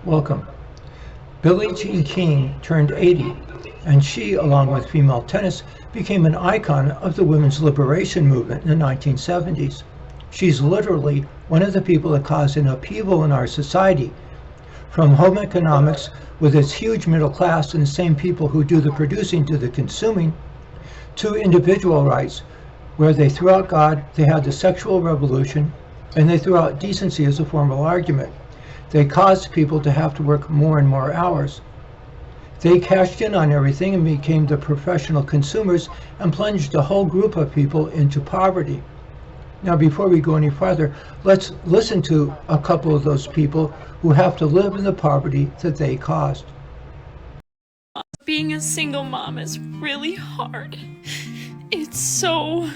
Welcome. Billie Jean King turned 80, and she, along with female tennis, became an icon of the women's liberation movement in the 1970s. She's literally one of the people that caused an upheaval in our society, from home economics with its huge middle class and the same people who do the producing do the consuming, to individual rights, where they threw out God, they had the sexual revolution, and they threw out decency as a formal argument. They caused people to have to work more and more hours. They cashed in on everything and became the professional consumers and plunged a whole group of people into poverty. Now, before we go any farther, let's listen to a couple of those people who have to live in the poverty that they caused. Being a single mom is really hard. It's so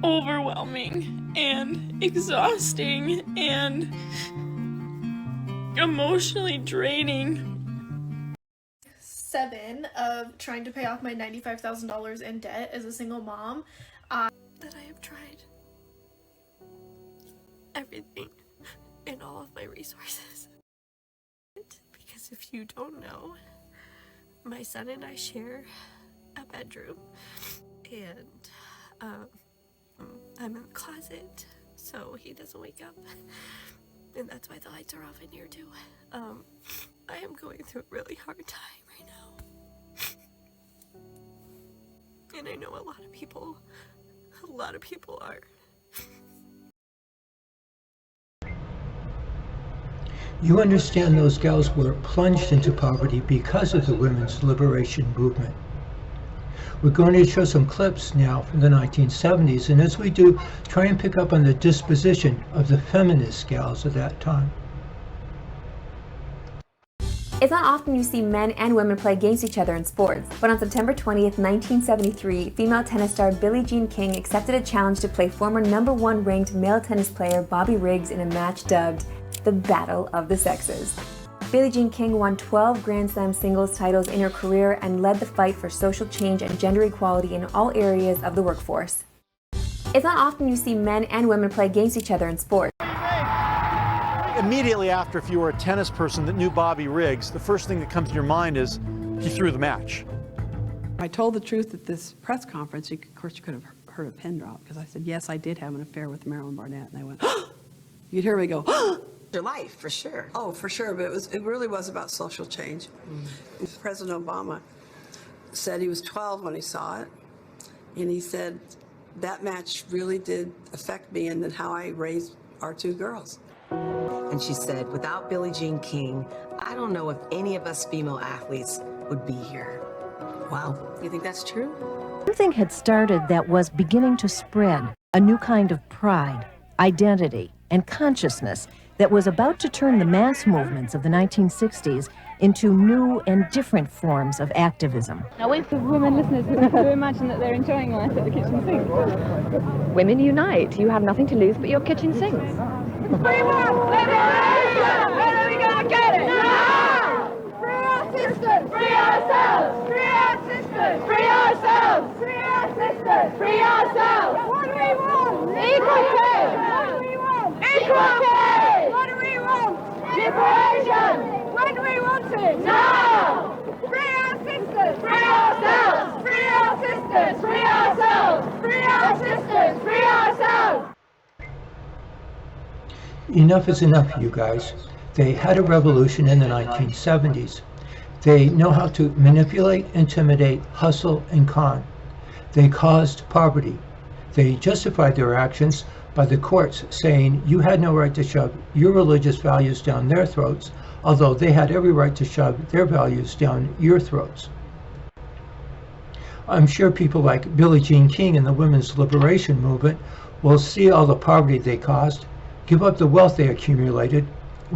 overwhelming and exhausting and emotionally draining. 7 of trying to pay off my $95,000 in debt as a single mom. That I have tried everything and all of my resources. Because if you don't know, my son and I share a bedroom, and I'm in the closet so he doesn't wake up, and that's why the lights are off in here too. I am going through a really hard time right now, and I know a lot of people are. You understand those gals were plunged into poverty because of the women's liberation movement. We're going to show some clips now from the 1970s, and as we do, try and pick up on the disposition of the feminist gals of that time. It's not often you see men and women play against each other in sports, but on September 20th, 1973, female tennis star Billie Jean King accepted a challenge to play former #1 ranked male tennis player Bobby Riggs in a match dubbed the Battle of the Sexes. Billie Jean King won 12 Grand Slam singles titles in her career and led the fight for social change and gender equality in all areas of the workforce. It's not often you see men and women play against each other in sports. Immediately after, if you were a tennis person that knew Bobby Riggs, the first thing that comes to your mind is he threw the match. I told the truth at this press conference. Of course, you could have heard a pin drop because I said, yes, I did have an affair with Marilyn Barnett. And they went, you'd hear me go, your life, for sure. oh, for sure. But it really was about social change. President Obama said he was 12 when he saw it. And he said, that match really did affect me and then how I raised our 2 girls. And she said, without Billie Jean King, I don't know if any of us female athletes would be here. Wow. You think that's true? Something had started that was beginning to spread, a new kind of pride, identity, and consciousness that was about to turn the mass movements of the 1960s into new and different forms of activism. Now wait for women listeners to imagine that they're enjoying life at the kitchen sink. Women unite. You have nothing to lose but your kitchen sinks. We want liberation! When are we gonna get it? Now! Free our sisters! Free ourselves! Free our sisters! Free ourselves! Free our sisters! Free ourselves! What do we want? Equal pay! What do we want? Equal pay! What do we want? Liberation! When do we want it? Now! Free our sisters! Free ourselves! Free our sisters! Free ourselves! Free our sisters! Free ourselves! Enough is enough, you guys. They had a revolution in the 1970s. They know how to manipulate, intimidate, hustle, and con. They caused poverty. They justified their actions by the courts saying you had no right to shove your religious values down their throats, although they had every right to shove their values down your throats. I'm sure people like Billie Jean King and the women's liberation movement will see all the poverty they caused, give up the wealth they accumulated,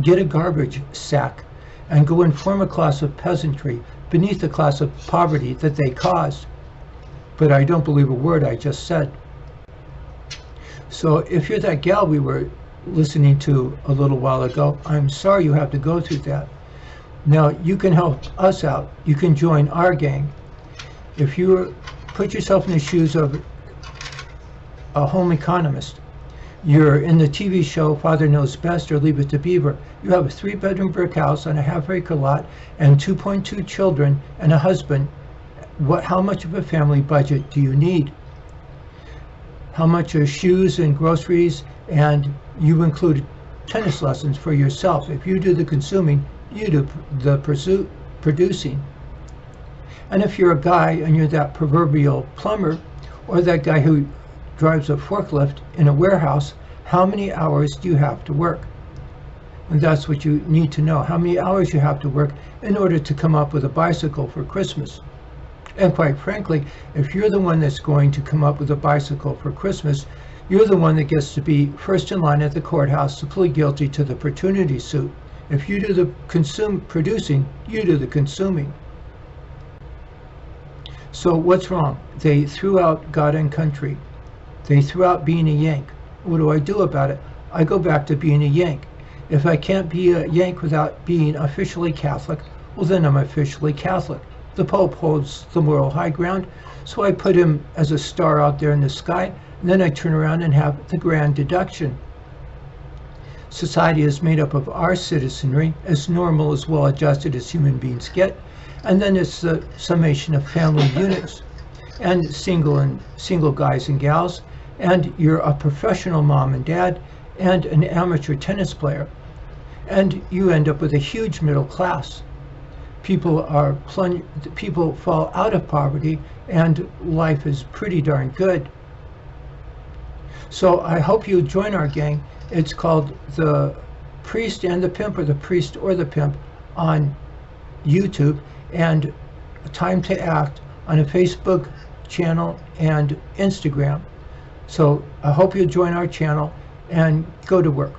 get a garbage sack, and go and form a class of peasantry beneath the class of poverty that they caused. But I don't believe a word I just said. So if you're that gal we were listening to a little while ago, I'm sorry you have to go through that. Now, you can help us out. You can join our gang. If you put yourself in the shoes of a home economist, You're in the TV show Father Knows Best or Leave It to Beaver. You have a 3-bedroom brick house on a half-acre lot and 2.2 children and a husband. How much of a family budget do you need? How much are shoes and groceries, and you include tennis lessons for yourself. If you do the consuming, you do the producing. And if you're a guy and you're that proverbial plumber or that guy who drives a forklift in a warehouse, how many hours do you have to work? And that's what you need to know, how many hours you have to work in order to come up with a bicycle for Christmas. And quite frankly, if you're the one that's going to come up with a bicycle for Christmas, you're the one that gets to be first in line at the courthouse to plead guilty to the paternity suit. If you do the producing, you do the consuming. So what's wrong? They threw out God and country. They threw out being a Yank. What do I do about it? I go back to being a Yank. If I can't be a Yank without being officially Catholic, well then I'm officially Catholic. The Pope holds the moral high ground, so I put him as a star out there in the sky, and then I turn around and have the grand deduction. Society is made up of our citizenry, as normal, as well-adjusted as human beings get, and then it's the summation of family units, and single guys and gals, and you're a professional mom and dad, and an amateur tennis player, and you end up with a huge middle class. People fall out of poverty, and life is pretty darn good. So I hope you join our gang. It's called The Priest and the Pimp, or The Priest or the Pimp, on YouTube, and Time to Act on a Facebook channel and Instagram. So I hope you join our channel and go to work.